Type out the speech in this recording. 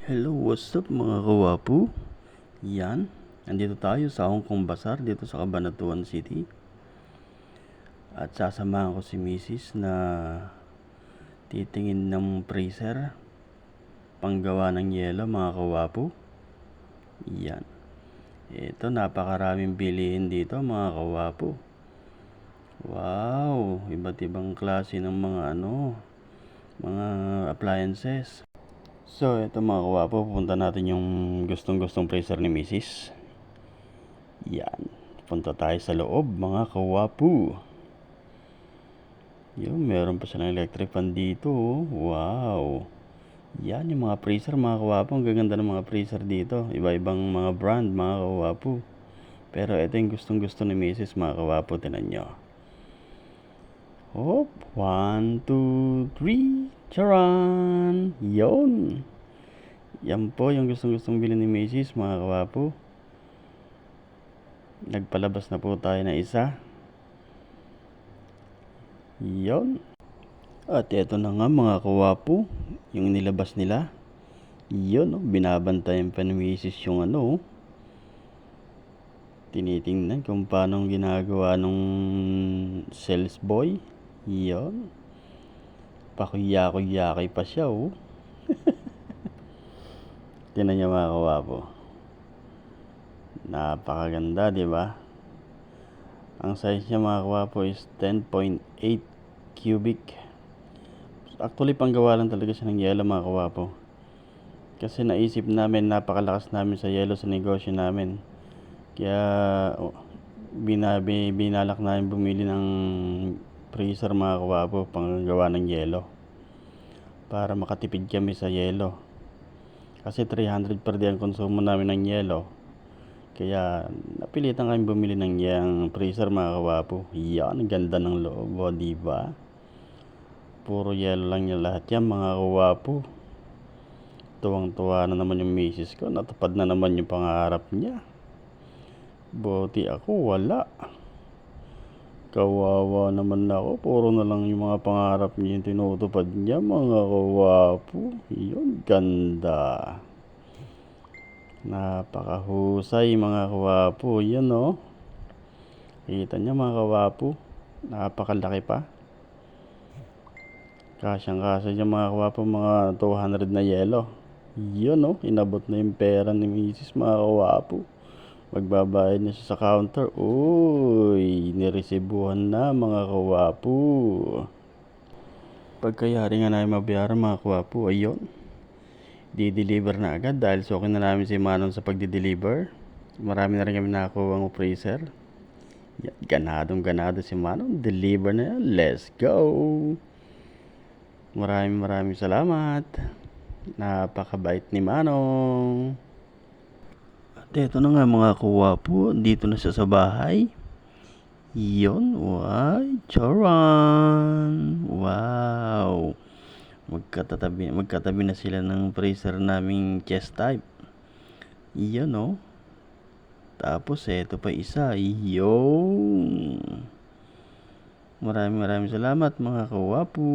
Hello, what's up mga kawapu? Yan, nandito tayo sa Hong Kong Bazaar dito sa Cabanatuan City. At sasamahan ko si Mrs. na titingin ng freezer panggawa ng yelo mga kawapu. Yan. Ito, napakaraming bilihin dito mga kawapu. Wow, iba't ibang klase ng mga appliances. So, ito mga kawapo, pupunta natin yung gustong freezer ni Mrs. Yan. Punta tayo sa loob mga kawapo. Yun, meron pa silang electric fan dito. Wow. Yan yung mga freezer mga kawapo. Ang gaganda ng mga freezer dito. Iba-ibang mga brand mga kawapo. Pero ito yung gustong ni Mrs. mga kawapo. Tinan nyo. Hop, 1, 2, 3. Charan! Yun! Yan po yung gustong bilhin ni Mrs. mga kawapo. Nagpalabas na po tayo na isa. Yun. At eto na nga mga kawapo, yung nilabas nila. Yun, binabantayan pa ni Mrs. yung tinitingnan kung paano ginagawa nung sales boy. Yun. Pakuyakay pa siya Tingnan niyo mga kawapo. Napakaganda, di ba? Ang size niya mga kawapo is 10.8 cubic. Actually, panggawa lang talaga siya ng yelo mga kawapo. Kasi naisip namin, napakalakas namin sa yelo sa negosyo namin. Kaya binalak namin bumili ng freezer mga kawapo panggawa ng yelo. Para makatipid kami sa yelo. Kasi 300 per day ang konsumo namin ng yelo. Kaya napilitan kami bumili ng yang freezer mga kawapo. Yan, ganda ng loob, diba? Puro yelo lang yung lahat yan mga kawapo. Tuwang-tuwa na naman yung misis ko. Natupad na naman yung pangarap niya. Buti ako wala. Kawawa naman ako. Puro na lang yung mga pangarap niya yung tinutupad niya mga kawapo. Yun, ganda. Napakahusay mga kawapo. Yan Kita niya mga kawapo. Napakalaki pa. Kasyang-kasya niya mga kawapo, mga 200 na yelo. Yun inabot na yung pera ni Mrs. mga kawapo. Magbabayad na siya sa counter. Uy, niresibuhan na mga kawapo. Pagkayari nga namin mabayaran mga kawapo, ayun. Di-deliver na agad dahil sukin na namin si Manon sa pagdi-deliver. Marami na rin kami nakakuha ng freezer. Ganado si Manon. Deliver na yan. Let's go! Maraming salamat. Napakabait ni Manong. At eto na nga mga kawapo. Dito na siya sa bahay. Yun. Charan! Wow! Magkatabi na sila ng freezer naming chest type. Yun Tapos eto pa isa. Yun! Maraming salamat mga kawapo.